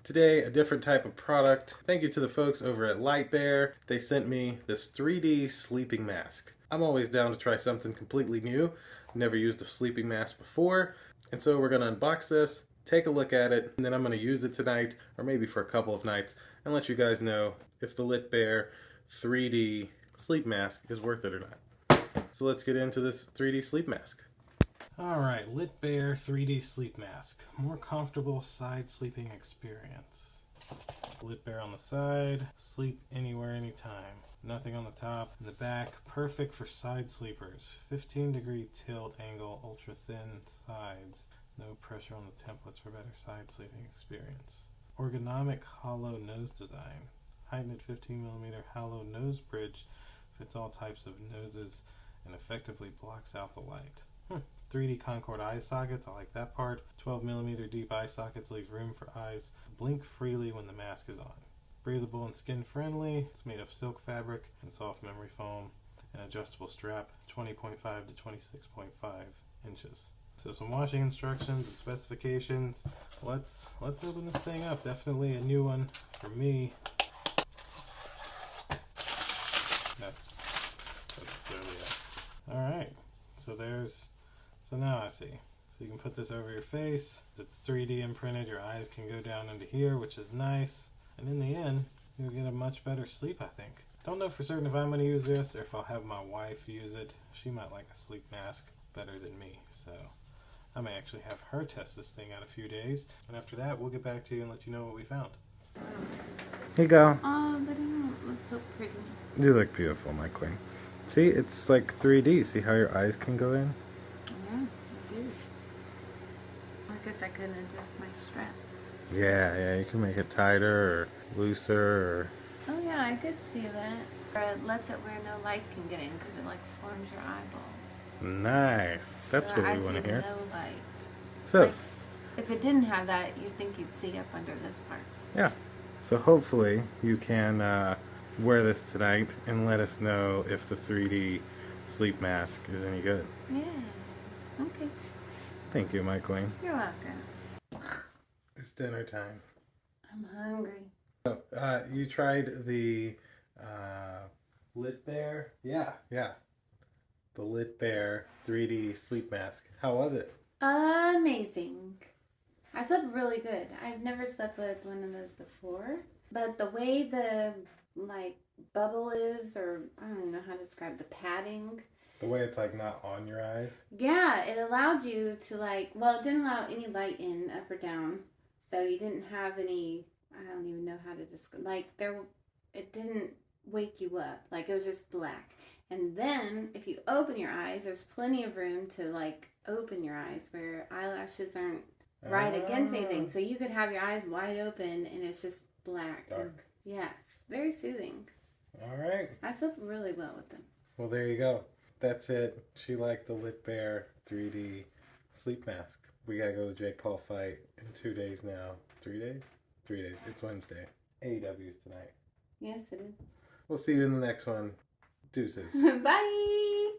Today, a different type of product. Thank you to the folks over at LitBear. They sent me this 3D sleeping mask. I'm always down to try something completely new. I've never used a sleeping mask before. And so we're gonna unbox this, take a look at it, and then I'm gonna use it tonight, or maybe for a couple of nights, and let you guys know if the LitBear 3D sleep mask is worth it or not. So let's get into this 3D sleep mask. Alright, LitBear 3D sleep mask. More comfortable side sleeping experience. LitBear on the side, sleep anywhere, anytime. Nothing on the top. In the back, perfect for side sleepers. 15-degree tilt angle, ultra thin sides. No pressure on the templates for better side sleeping experience. Ergonomic hollow nose design. Heightened 15mm hollow nose bridge fits all types of noses and effectively blocks out the light. 3D Concord eye sockets, I like that part. 12mm deep eye sockets leave room for eyes. Blink freely when the mask is on. Breathable and skin friendly. It's made of silk fabric and soft memory foam. An adjustable strap, 20.5 to 26.5 inches. So some washing instructions and specifications. Let's open this thing up. Definitely a new one for me. That's really it. Alright, so now I see. So you can put this over your face. It's 3D imprinted. Your eyes can go down into here, which is nice. And in the end, you'll get a much better sleep, I think. Don't know for certain if I'm going to use this or if I'll have my wife use it. She might like a sleep mask better than me. So I may actually have her test this thing out a few days. And after that, we'll get back to you and let you know what we found. Here you go. Oh, but it don't look so pretty. You look beautiful, my queen. See, it's like 3D. See how your eyes can go in? Yeah, I do. I guess I couldn't adjust my strap. Yeah, you can make it tighter or looser or... Oh yeah, I could see that. Or it lets it where no light can get in because it like forms your eyeball. Nice. That's so what we want to hear. No light. So, like, if it didn't have that, you'd think you'd see up under this part. Yeah. So hopefully you can wear this tonight and let us know if the 3D sleep mask is any good. Yeah. Okay. Thank you, my queen. You're welcome. It's dinner time. I'm hungry. So, you tried the LitBear? Yeah. The LitBear 3D sleep mask. How was it? Amazing. I slept really good. I've never slept with one of those before. But the way the bubble is, or I don't know how to describe the padding. The way it's like not on your eyes? Yeah, it allowed you to it didn't allow any light in up or down. So you didn't have any, I don't even know how to describe, it didn't wake you up. It was just black. And then if you open your eyes, there's plenty of room to open your eyes where eyelashes aren't right against anything. So you could have your eyes wide open and it's just black. Dark. Yes, very soothing. All right. I slept really well with them. Well, there you go. That's it. She liked the LitBear 3D sleep mask. We gotta go to the Jake Paul fight in 2 days now. 3 days? 3 days. It's Wednesday. AEW's tonight. Yes, it is. We'll see you in the next one. Deuces. Bye!